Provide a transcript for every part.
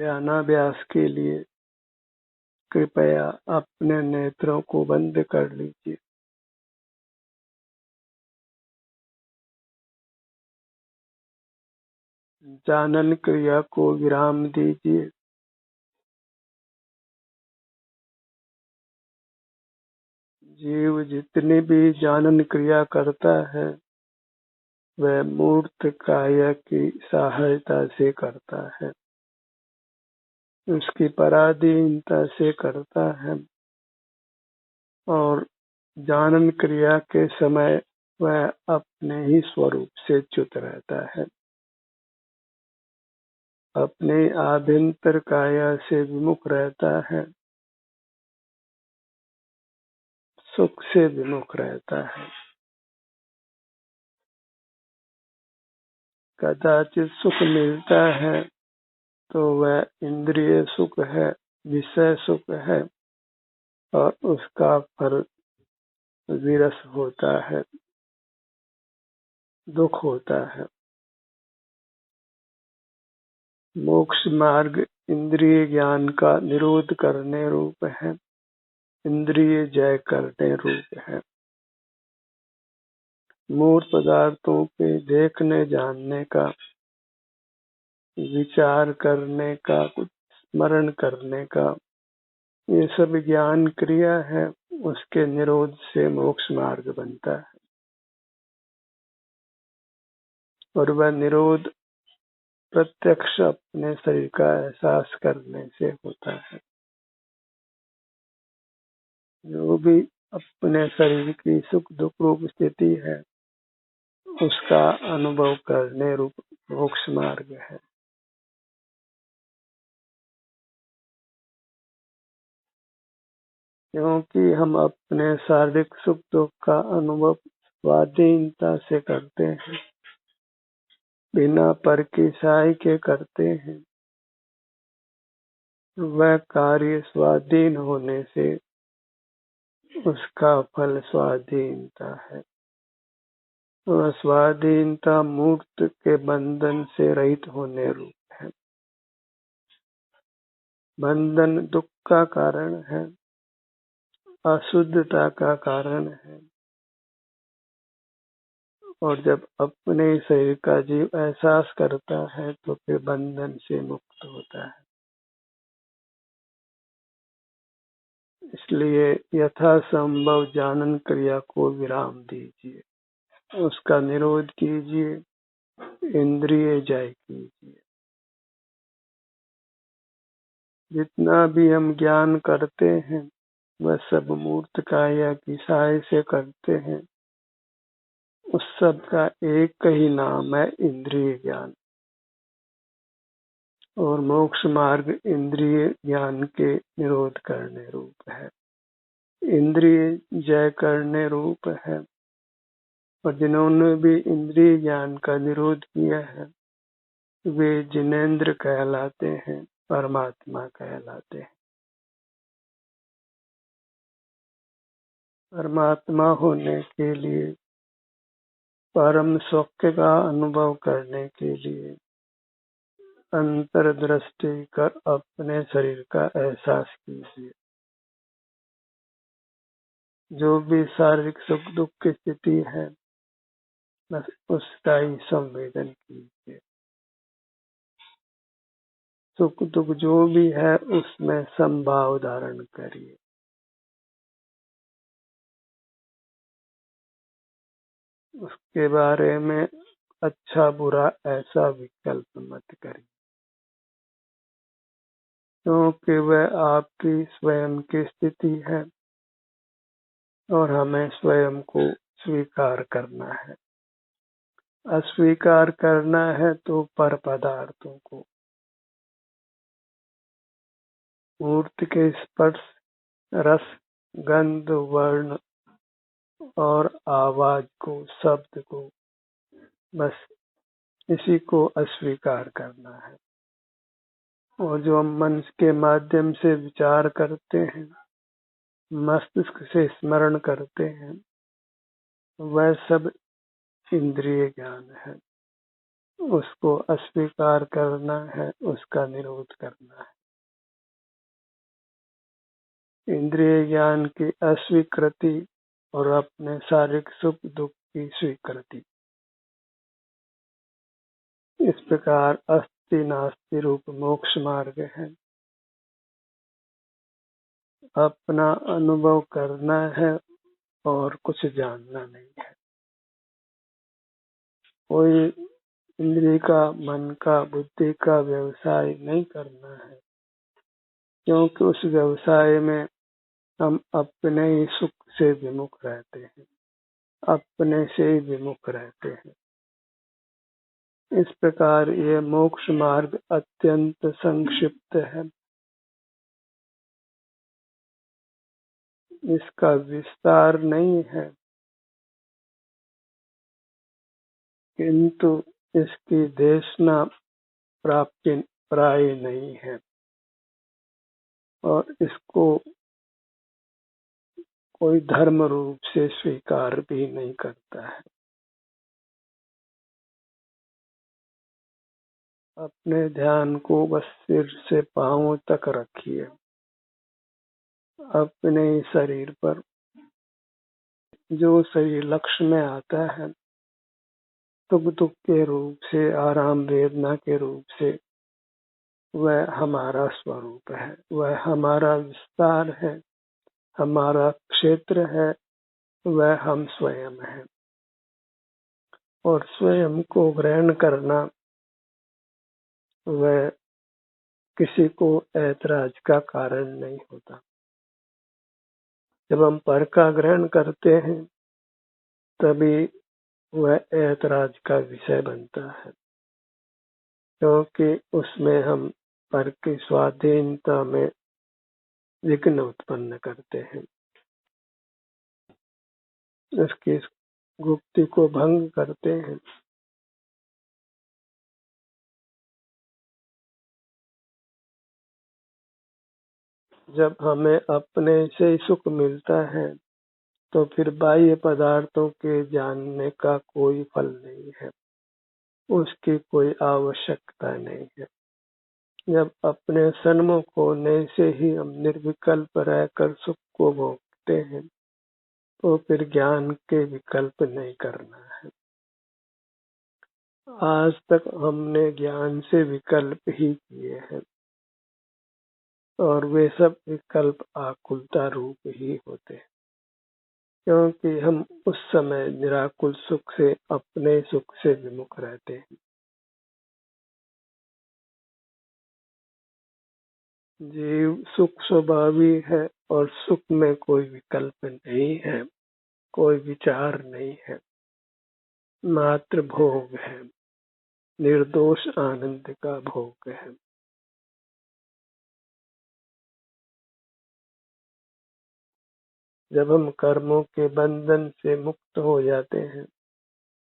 ध्यानाभ्यास के लिए कृपया अपने नेत्रों को बंद कर लीजिए। जानन क्रिया को विराम दीजिए। जीव जितनी भी जानन क्रिया करता है वह मूर्त काया की सहायता से करता है, उसकी पराधीनता से करता है और जानन क्रिया के समय वह अपने ही स्वरूप से च्युत रहता है, अपने आभ्यंतर काया से विमुख रहता है, सुख से विमुख रहता है। कदाचित सुख मिलता है तो वह इंद्रिय सुख है, विषय सुख है और उसका फल विरस होता है, दुख होता है। मोक्ष मार्ग इंद्रिय ज्ञान का निरोध करने रूप है, इंद्रिय जय करने रूप है। मूर्त पदार्थों के देखने जानने का, विचार करने का, कुछ स्मरण करने का, ये सब ज्ञान क्रिया है, उसके निरोध से मोक्ष मार्ग बनता है और वह निरोध प्रत्यक्ष अपने शरीर का एहसास करने से होता है। जो भी अपने शरीर की सुख दुख रूप स्थिति है उसका अनुभव करने रूप मोक्ष मार्ग है। क्योंकि हम अपने शारीरिक सुख दुख का अनुभव स्वाधीनता से करते हैं, बिना पर की सहाय के करते हैं, वह कार्य स्वाधीन होने से उसका फल स्वाधीनता है। वह स्वाधीनता मूर्त के बंधन से रहित होने रूप है। बंधन दुख का कारण है, अशुद्धता का कारण है और जब अपने शरीर का जीव एहसास करता है तो फिर बंधन से मुक्त होता है। इसलिए यथासंभव जानन क्रिया को विराम दीजिए, उसका निरोध कीजिए, इंद्रिय जय कीजिए। जितना भी हम ज्ञान करते हैं वह सब मूर्त काया की सहाय से करते हैं। उस सब का एक ही नाम है इंद्रिय ज्ञान और मोक्ष मार्ग इंद्रिय ज्ञान के निरोध करने रूप है, इंद्रिय जय करने रूप है। और जिन्होंने भी इंद्रिय ज्ञान का निरोध किया है वे जिनेंद्र कहलाते हैं, परमात्मा कहलाते हैं। परमात्मा होने के लिए, परम सौख्य का अनुभव करने के लिए अंतर्दृष्टि कर अपने शरीर का एहसास कीजिए। जो भी शारीरिक सुख दुख की स्थिति है बस उसका ही संवेदन कीजिए। सुख दुख जो भी है उसमें संभाव धारण करिए। उसके बारे में अच्छा बुरा ऐसा विकल्प मत करिए, क्योंकि वह आपकी स्वयं की स्थिति है और हमें स्वयं को स्वीकार करना है। अस्वीकार करना है तो पर पदार्थों को, मूर्त के स्पर्श रस गंध वर्ण और आवाज को, शब्द को, बस इसी को अस्वीकार करना है। और जो हम मन के माध्यम से विचार करते हैं, मस्तिष्क से स्मरण करते हैं, वह सब इंद्रिय ज्ञान है। उसको अस्वीकार करना है, उसका निरोध करना है। इंद्रिय ज्ञान की अस्वीकृति और अपने शारीरिक सुख दुख की स्वीकृति। इस प्रकार अस्ति नास्ति रूप मोक्ष मार्ग है। अपना अनुभव करना है और कुछ जानना नहीं है। कोई इंद्रिय का, मन का, बुद्धि का व्यवसाय नहीं करना है, क्योंकि उस व्यवसाय में हम अपने ही सुख से विमुख रहते हैं, अपने से ही विमुख रहते हैं। इस प्रकार ये मोक्ष मार्ग अत्यंत संक्षिप्त है। इसका विस्तार नहीं है, किंतु इसकी देशना प्राप्ति प्राय नहीं है और इसको कोई धर्म रूप से स्वीकार भी नहीं करता है। अपने ध्यान को बस सिर से पांव तक रखिए, अपने शरीर पर। जो शरीर लक्ष्य में आता है, सुख दुख के रूप से, आराम वेदना के रूप से, वह हमारा स्वरूप है, वह हमारा विस्तार है, हमारा क्षेत्र है, वह हम स्वयं हैं। और स्वयं को ग्रहण करना वह किसी को ऐतराज का कारण नहीं होता। जब हम पर का ग्रहण करते हैं तभी वह ऐतराज का विषय बनता है, क्योंकि उसमें हम पर की स्वाधीनता में विघ्न उत्पन्न करते हैं, उसकी गुप्ति को भंग करते हैं। जब हमें अपने से सुख मिलता है तो फिर बाह्य पदार्थों के जानने का कोई फल नहीं है, उसकी कोई आवश्यकता नहीं है। जब अपने सन्मुख होने से ही हम निर्विकल्प रहकर सुख को भोगते हैं तो फिर ज्ञान के विकल्प नहीं करना है। आज तक हमने ज्ञान से विकल्प ही किए हैं और वे सब विकल्प आकुलता रूप ही होते हैं, क्योंकि हम उस समय निराकुल सुख से, अपने सुख से विमुख रहते हैं। जीव सुख स्वभावी है और सुख में कोई विकल्प नहीं है, कोई विचार नहीं है, मात्र भोग है, निर्दोष आनंद का भोग है। जब हम कर्मों के बंधन से मुक्त हो जाते हैं,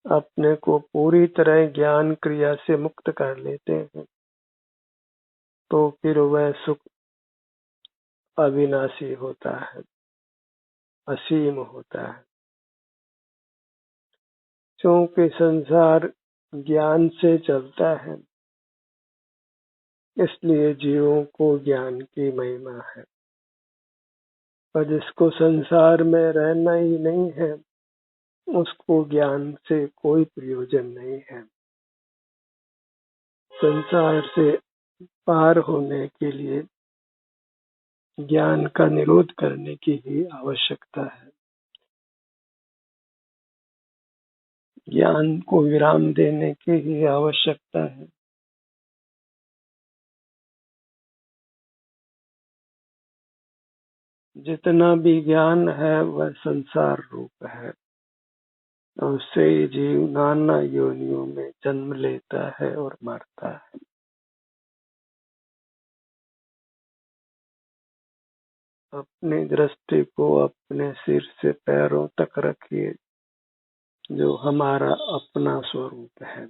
अपने को पूरी तरह ज्ञान क्रिया से मुक्त कर लेते हैं, तो फिर वह सुख अविनाशी होता है, असीम होता है। क्योंकि संसार ज्ञान से चलता है, इसलिए जीवों को ज्ञान की महिमा है। पर जिसको संसार में रहना ही नहीं है, उसको ज्ञान से कोई प्रयोजन नहीं है। संसार से पार होने के लिए ज्ञान का निरोध करने की ही आवश्यकता है। ज्ञान को विराम देने की ही आवश्यकता है। जितना भी ज्ञान है वह संसार रूप है, उससे जीव नाना योनियों में जन्म लेता है और मरता है। अपनी दृष्टि को अपने सिर से पैरों तक रखिए, जो हमारा अपना स्वरूप है,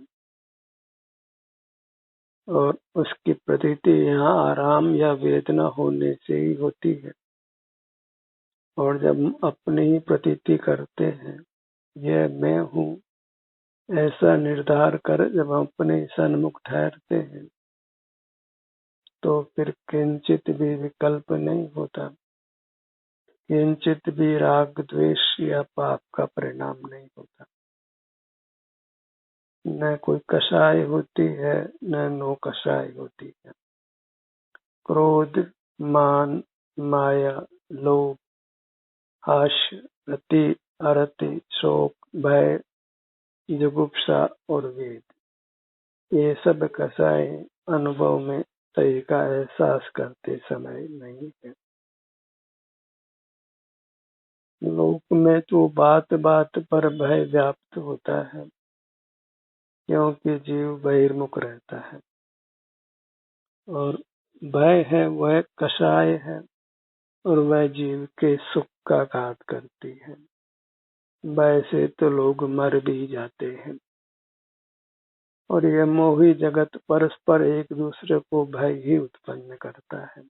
और उसकी प्रतीति यहाँ आराम या वेदना होने से ही होती है। और जब हम अपनी ही प्रतीति करते हैं, यह मैं हूँ, ऐसा निर्धार कर जब हम अपने सन्मुख ठहरते हैं तो फिर किंचित भी विकल्प नहीं होता, किंचित भी राग द्वेष या पाप का परिणाम नहीं होता। न कोई कषाय होती है न नो कषाय होती है। क्रोध, मान, माया, लोभ, हास्य, रति, अरति, शोक, भय, जुगुप्सा और वेद, ये सब कषाय अनुभव में सही का एहसास करते समय नहीं है। लोक में तो बात बात पर भय व्याप्त होता है, क्योंकि जीव बहिर्मुख रहता है और भय है वह कषाय है और वह जीव के सुख का घात करती है। भय से तो लोग मर भी जाते हैं और यह मोही जगत परस्पर एक दूसरे को भय ही उत्पन्न करता है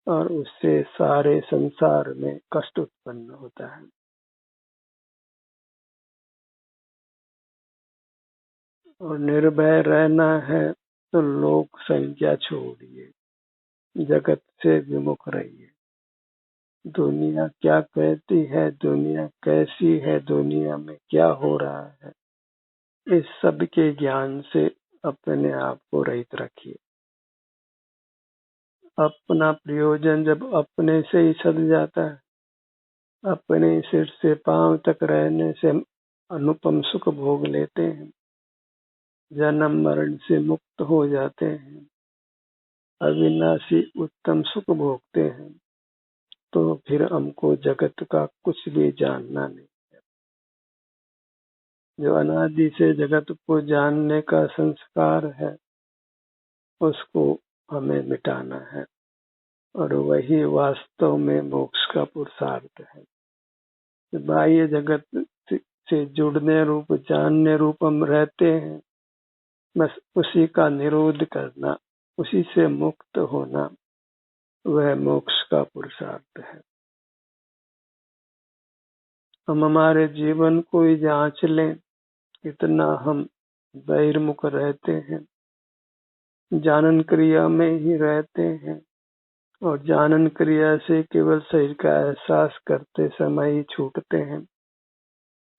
और उससे सारे संसार में कष्ट उत्पन्न होता है। और निर्भय रहना है तो लोक संज्ञा छोड़िए, जगत से विमुख रहिए। दुनिया क्या कहती है, दुनिया कैसी है, दुनिया में क्या हो रहा है, इस सब के ज्ञान से अपने आप को रहित रखिए। अपना प्रयोजन जब अपने से ही सद जाता है, अपने सिर से पांव तक रहने से हम अनुपम सुख भोग लेते हैं, जन्म मरण से मुक्त हो जाते हैं, अविनाशी उत्तम सुख भोगते हैं, तो फिर हमको जगत का कुछ भी जानना नहीं। जो अनादि से जगत को जानने का संस्कार है उसको हमें मिटाना है और वही वास्तव में मोक्ष का पुरुषार्थ है। बाह्य जगत से जुड़ने रूप जानने रूप हम रहते हैं, बस उसी का निरोध करना, उसी से मुक्त होना, वह मोक्ष का पुरुषार्थ है। हम हमारे जीवन को ही जांच लें, कितना हम बहिर्मुख रहते हैं, जानन क्रिया में ही रहते हैं और जानन क्रिया से केवल शरीर का एहसास करते समय ही छूटते हैं,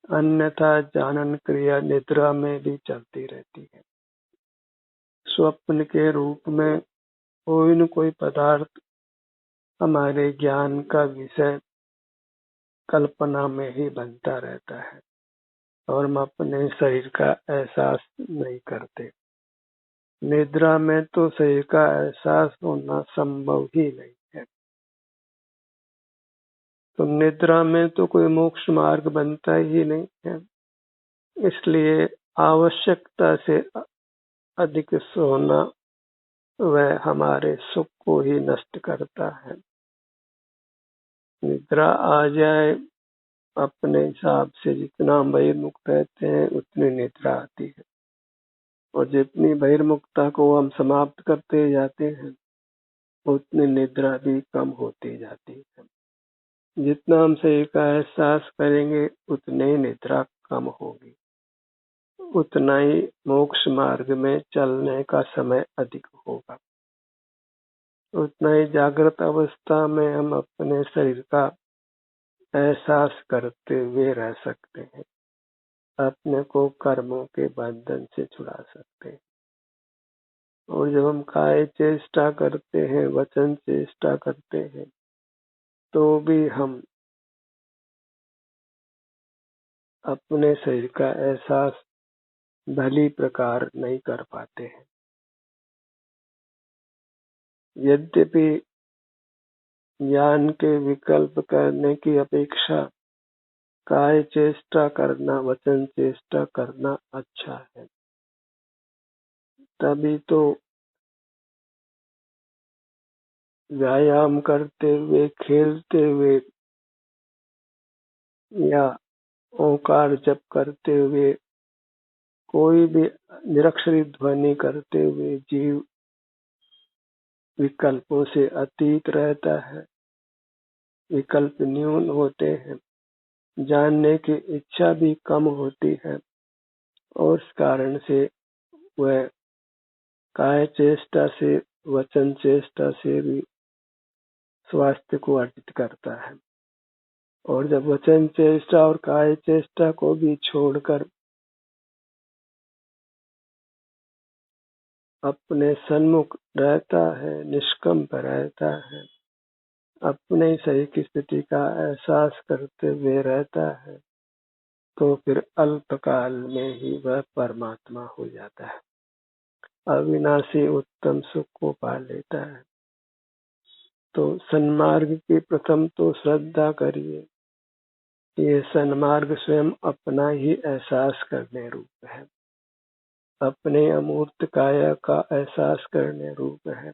अन्यथा जानन क्रिया निद्रा में भी चलती रहती है। स्वप्न के रूप में कोई न कोई पदार्थ हमारे ज्ञान का विषय कल्पना में ही बनता रहता है और हम अपने शरीर का एहसास नहीं करते। निद्रा में तो शरीर का एहसास होना संभव ही नहीं है, तो निद्रा में तो कोई मोक्ष मार्ग बनता ही नहीं है। इसलिए आवश्यकता से अधिक सोना वह हमारे सुख को ही नष्ट करता है। निद्रा आ जाए, अपने हिसाब से जितना बहिर्मुख रहते हैं उतनी निद्रा आती है और जितनी बहिर्मुखता को हम समाप्त करते जाते हैं उतनी निद्रा भी कम होती जाती है। जितना हम शरीर का एहसास करेंगे उतनी निद्रा कम होगी, उतना ही मोक्ष मार्ग में चलने का समय अधिक होगा, उतना ही जागृत अवस्था में हम अपने शरीर का एहसास करते हुए रह सकते हैं, अपने को कर्मों के बंधन से छुड़ा सकते हैं। और जब हम काय चेष्टा करते हैं, वचन चेष्टा करते हैं, तो भी हम अपने शरीर का एहसास भली प्रकार नहीं कर पाते हैं। यद्यपि ज्ञान के विकल्प करने की अपेक्षा काय चेष्टा करना, वचन चेष्टा करना अच्छा है। तभी तो व्यायाम करते हुए, खेलते हुए या ओंकार जप करते हुए, कोई भी निरक्षरी ध्वनि करते हुए जीव विकल्पों से अतीत रहता है, विकल्प न्यून होते हैं, जानने की इच्छा भी कम होती है और इस कारण से वह काय चेष्टा से, वचन चेष्टा से भी स्वास्थ्य को अर्जित करता है। और जब वचन चेष्टा और काय चेष्टा को भी छोड़कर अपने सन्मुख रहता है, निष्कंप रहता है, अपने सही की स्थिति का एहसास करते हुए रहता है, तो फिर अल्पकाल में ही वह परमात्मा हो जाता है, अविनाशी उत्तम सुख को पा लेता है। तो सन्मार्ग की प्रथम तो श्रद्धा करिए। ये सन्मार्ग स्वयं अपना ही एहसास करने रूप है, अपने अमूर्त काया का एहसास करने रूप है।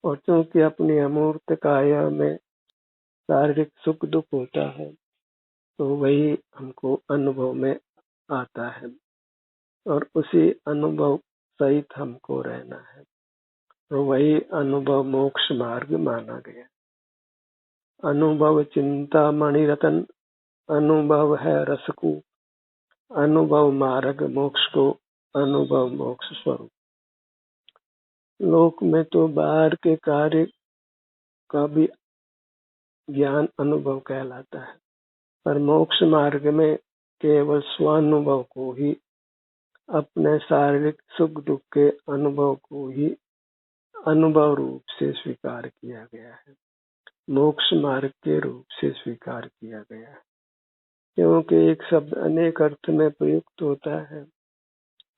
और क्योंकि अपनी अमूर्त काया में शारीरिक सुख दुख होता है, तो वही हमको अनुभव में आता है और उसी अनुभव सहित हमको रहना है। तो वही अनुभव मोक्ष मार्ग माना गया। अनुभव चिंता मणिरत्न, अनुभव है रसकू, अनुभव मार्ग मोक्ष को, अनुभव मोक्ष स्वरूप। लोक में तो बाहर के कार्य का भी ज्ञान अनुभव कहलाता है, पर मोक्ष मार्ग में केवल स्वानुभव को ही, अपने शारीरिक सुख दुख के अनुभव को ही अनुभव रूप से स्वीकार किया गया है, मोक्ष मार्ग के रूप से स्वीकार किया गया है। क्योंकि एक शब्द अनेक अर्थ में प्रयुक्त होता है,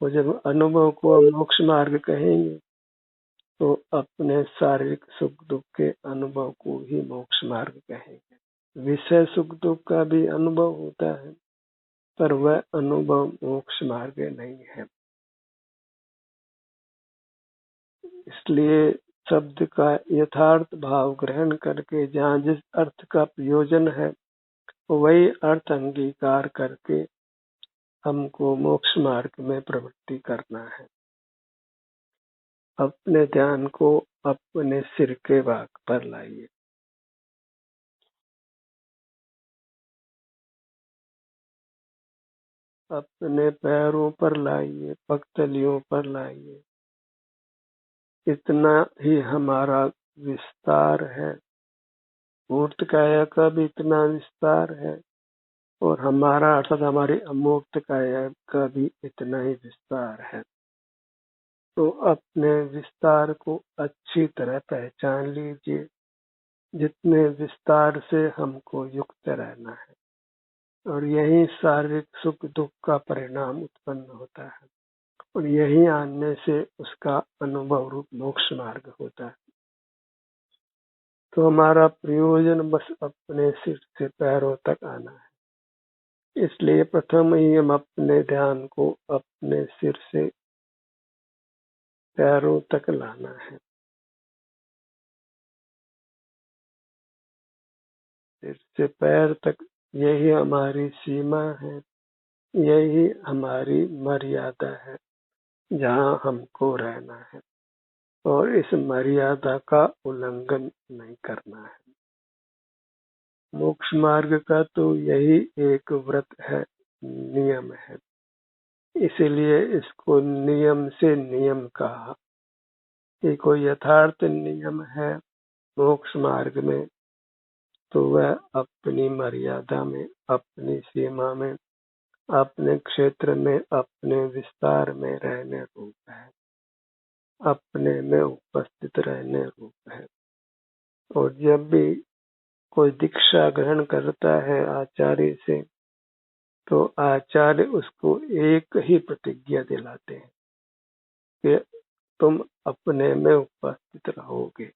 और जब अनुभव को मोक्ष मार्ग कहेंगे तो अपने शारीरिक सुख दुख के अनुभव को ही मोक्ष मार्ग कहेंगे। विषय सुख दुख का भी अनुभव होता है, पर वह अनुभव मोक्ष मार्ग नहीं है। इसलिए शब्द का यथार्थ भाव ग्रहण करके जहाँ जिस अर्थ का प्रयोजन है वही अर्थ अंगीकार करके हमको मोक्ष मार्ग में प्रवृत्ति करना है। अपने ध्यान को अपने सिर के भाग पर लाइए। अपने पैरों पर लाइए, पगतलियों पर लाइए। इतना ही हमारा विस्तार है, मूर्त काया का भी इतना विस्तार है, और हमारा अर्थात हमारी अमूर्त काया का भी इतना ही विस्तार है। तो अपने विस्तार को अच्छी तरह पहचान लीजिए, जितने विस्तार से हमको युक्त रहना है, और यही शारीरिक सुख दुख का परिणाम उत्पन्न होता है, और यही आने से उसका अनुभव रूप मोक्ष मार्ग होता है। तो हमारा प्रयोजन बस अपने सिर से पैरों तक आना है। इसलिए प्रथम ही हम अपने ध्यान को अपने सिर से पैरों तक लाना है। सिर से पैर तक यही हमारी सीमा है, यही हमारी मर्यादा है जहाँ हमको रहना है, और इस मर्यादा का उल्लंघन नहीं करना है। मोक्ष मार्ग का तो यही एक व्रत है, नियम है। इसीलिए इसको नियम से नियम कहा कि कोई यथार्थ नियम है मोक्ष मार्ग में, तो वह अपनी मर्यादा में, अपनी सीमा में, अपने क्षेत्र में, अपने विस्तार में रहने रूप है, अपने में उपस्थित रहने रूप है। और जब भी कोई दीक्षा ग्रहण करता है आचार्य से, तो आचार्य उसको एक ही प्रतिज्ञा दिलाते हैं कि तुम अपने में उपस्थित रहोगे,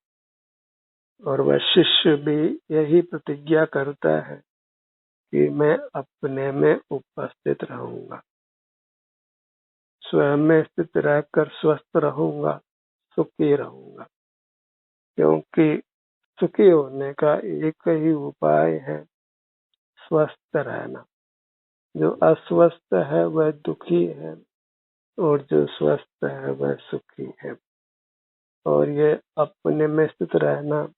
और वह शिष्य भी यही प्रतिज्ञा करता है कि मैं अपने में उपस्थित रहूंगा, स्वयं में स्थित रहकर स्वस्थ रहूंगा, सुखी रहूंगा। क्योंकि सुखी होने का एक ही उपाय है, स्वस्थ रहना। जो अस्वस्थ है वह दुखी है, और जो स्वस्थ है वह सुखी है। और ये अपने में स्थित रहना,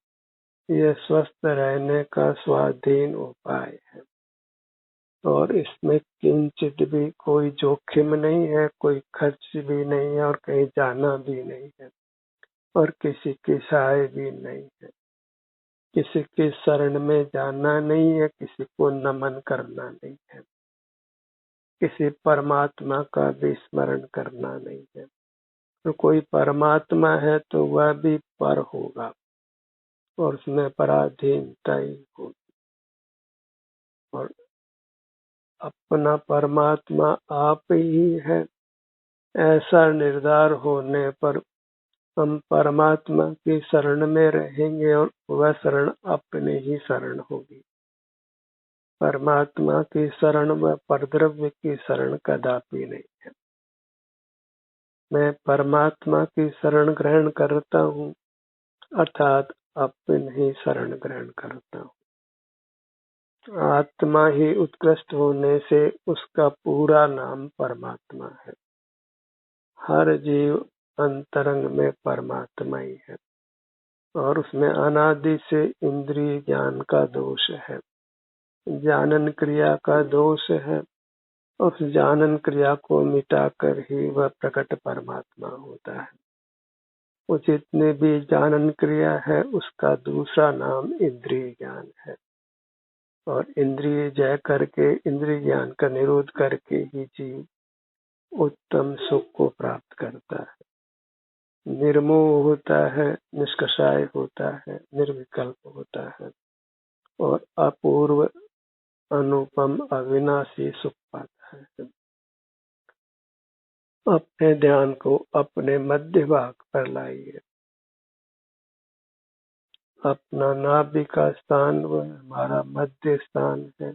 यह स्वस्थ रहने का स्वाधीन उपाय है। और इसमें किंचित भी कोई जोखिम नहीं है, कोई खर्च भी नहीं है और कहीं जाना भी नहीं है और किसी की सहाय भी नहीं है। किसी के शरण में जाना नहीं है, किसी को नमन करना नहीं है, किसी परमात्मा का भी स्मरण करना नहीं है। तो कोई परमात्मा है तो वह भी पर होगा और उसमें पराधीनता ही होगी। और अपना परमात्मा आप ही है, ऐसा निर्धार होने पर हम परमात्मा की शरण में रहेंगे और वह शरण अपने ही शरण होगी। परमात्मा की शरण व परद्रव्य की शरण कदापि नहीं है। मैं परमात्मा की शरण ग्रहण करता हूँ अर्थात अपनी ही शरण ग्रहण करता हूँ। आत्मा ही उत्कृष्ट होने से उसका पूरा नाम परमात्मा है। हर जीव अंतरंग में परमात्मा ही है और उसमें अनादि से इंद्रिय ज्ञान का दोष है, जानन क्रिया का दोष है। उस जानन क्रिया को मिटाकर ही वह प्रकट परमात्मा होता है। वो जितने भी जानन क्रिया है उसका दूसरा नाम इंद्रिय ज्ञान है और इंद्रिय जय करके, इंद्रिय ज्ञान का निरोध करके ही जीव उत्तम सुख को प्राप्त करता है, निर्मोह होता है, निष्कषाय होता है, निर्विकल्प होता है और अपूर्व अनुपम अविनाशी सुख पाता है। अपने ध्यान को अपने मध्य भाग पर लाइए। अपना नाभि का स्थान वह हमारा मध्य स्थान है।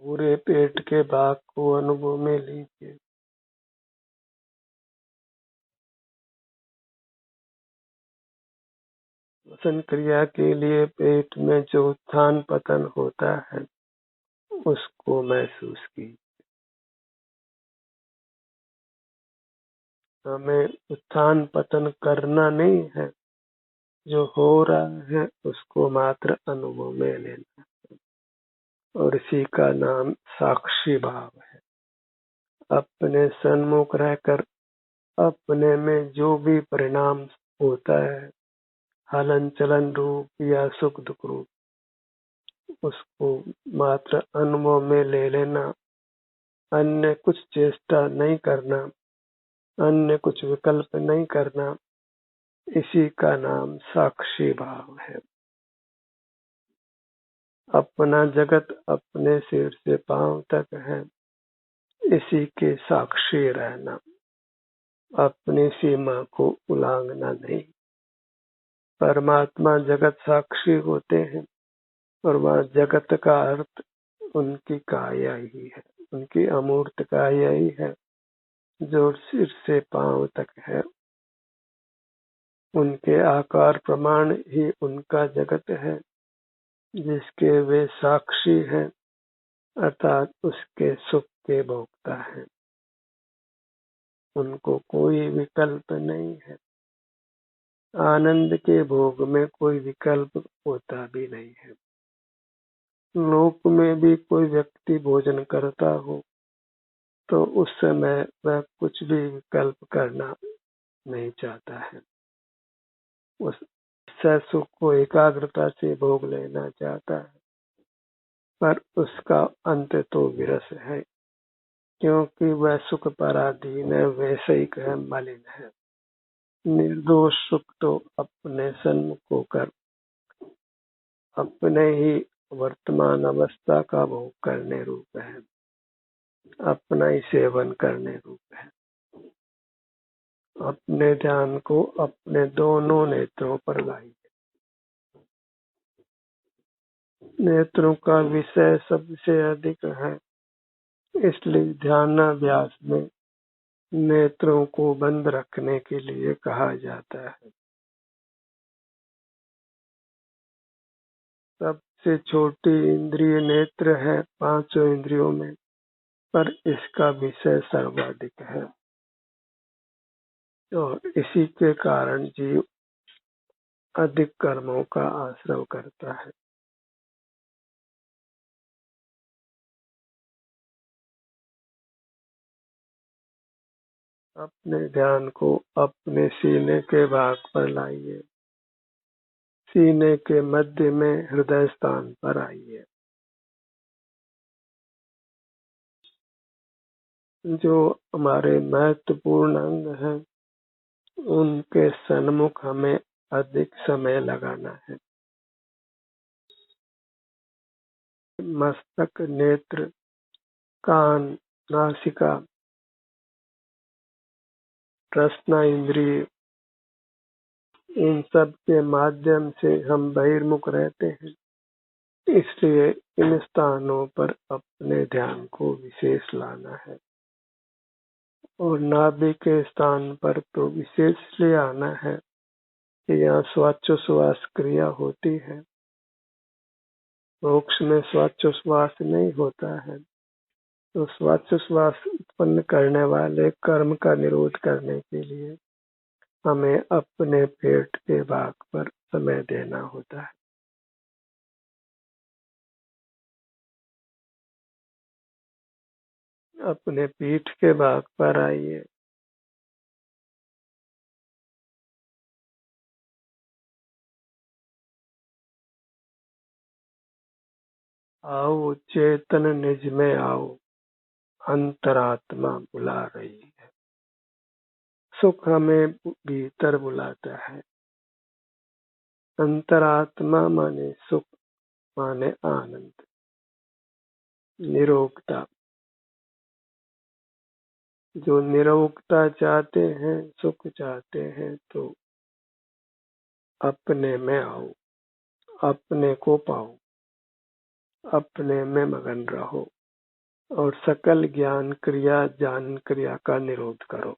पूरे पेट के भाग को अनुभव में लीजिए। श्वसन क्रिया के लिए पेट में जो उत्थान पतन होता है उसको महसूस कीजिए। हमें उत्थान पतन करना नहीं है, जो हो रहा है उसको मात्र अनुभव में लेना और इसी का नाम साक्षी भाव है। अपने सन्मुख रहकर अपने में जो भी परिणाम होता है, हलन चलन रूप या सुख दुख रूप, उसको मात्र अनुभव में ले लेना, अन्य कुछ चेष्टा नहीं करना, अन्य कुछ विकल्प नहीं करना, इसी का नाम साक्षी भाव है। अपना जगत अपने सिर से पांव तक है, इसी के साक्षी रहना, अपनी सीमा को उल्लंघना नहीं। परमात्मा जगत साक्षी होते हैं और वह जगत का अर्थ उनकी काया ही है, उनकी अमूर्त काया ही है जो सिर से पांव तक है। उनके आकार प्रमाण ही उनका जगत है जिसके वे साक्षी हैं अर्थात उसके सुख के भोक्ता हैं। उनको कोई विकल्प नहीं है। आनंद के भोग में कोई विकल्प होता भी नहीं है। लोक में भी कोई व्यक्ति भोजन करता हो तो उस समय वह कुछ भी विकल्प करना नहीं चाहता है। उस सुख को एकाग्रता से भोग लेना चाहता है, पर उसका अंत तो विरस है, क्योंकि वह सुख पराधीन है, वैषयिक है, मलिन है। निर्दोष सुख तो अपने सन्मुख होकर अपने ही वर्तमान अवस्था का भोग करने रूप है, अपना ही सेवन करने रूप है। अपने ध्यान को अपने दोनों नेत्रों पर लाइए। नेत्रों का विषय सबसे अधिक है, इसलिए ध्यानाभ्यास में नेत्रों को बंद रखने के लिए कहा जाता है। सबसे छोटी इंद्रिय नेत्र है पांचों इंद्रियों में, पर इसका विषय सर्वाधिक है और इसी के कारण जीव अधिक कर्मों का आश्रय करता है। अपने ध्यान को अपने सीने के भाग पर लाइए। सीने के मध्य में हृदय स्थान पर आइए। जो हमारे महत्वपूर्ण अंग हैं उनके सन्मुख हमें अधिक समय लगाना है। मस्तक, नेत्र, कान, नासिका, रसना इंद्रिय, इन सब के माध्यम से हम बहिर्मुख रहते हैं, इसलिए इन स्थानों पर अपने ध्यान को विशेष लाना है। और नाभि के स्थान पर तो विशेष इसलिए आना है कि यहाँ श्वासोच्छ्वास क्रिया होती है। मोक्ष में श्वासोच्छ्वास नहीं होता है, तो श्वासोच्छ्वास उत्पन्न करने वाले कर्म का निरोध करने के लिए हमें अपने पेट के भाग पर समय देना होता है। अपने पीठ के भाग पर आइए। आओ चेतन निज में आओ, अंतरात्मा बुला रही है। सुख हमें भीतर बुलाता है। अंतरात्मा माने सुख, माने आनंद, निरोगता। जो निरोगता चाहते हैं, सुख चाहते हैं, तो अपने में आओ, अपने को पाओ, अपने में मगन रहो और सकल ज्ञान क्रिया ज्ञान क्रिया का निरोध करो।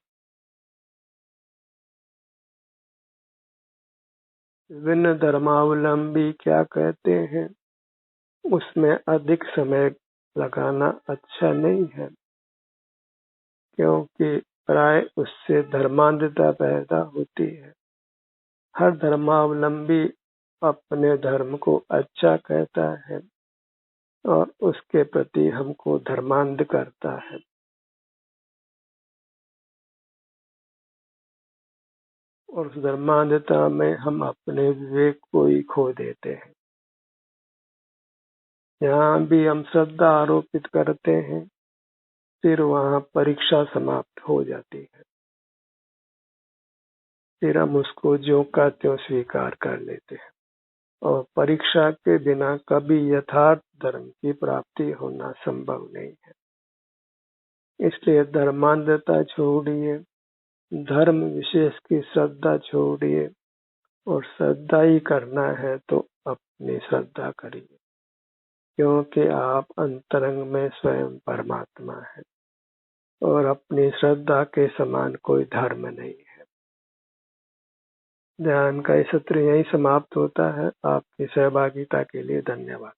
विभिन्न धर्मावलंबी क्या कहते हैं, उसमें अधिक समय लगाना अच्छा नहीं है, क्योंकि प्राय उससे धर्मांधता पैदा होती है। हर धर्मावलंबी अपने धर्म को अच्छा कहता है और उसके प्रति हमको धर्मांध करता है। और उस धर्मांधता में हम अपने विवेक को ही खो देते हैं। यहाँ भी हम श्रद्धा आरोपित करते हैं, फिर वहाँ परीक्षा समाप्त हो जाती है, फिर हम उसको ज्यों का त्यों स्वीकार कर लेते हैं और परीक्षा के बिना कभी यथार्थ धर्म की प्राप्ति होना संभव नहीं है। इसलिए धर्मांधता छोड़िए, धर्म विशेष की श्रद्धा छोड़िए और श्रद्धा ही करना है तो अपनी श्रद्धा करिए, क्योंकि आप अंतरंग में स्वयं परमात्मा है और अपनी श्रद्धा के समान कोई धर्म नहीं है। ध्यान का ये सत्र यही समाप्त होता है। आपकी सहभागिता के लिए धन्यवाद।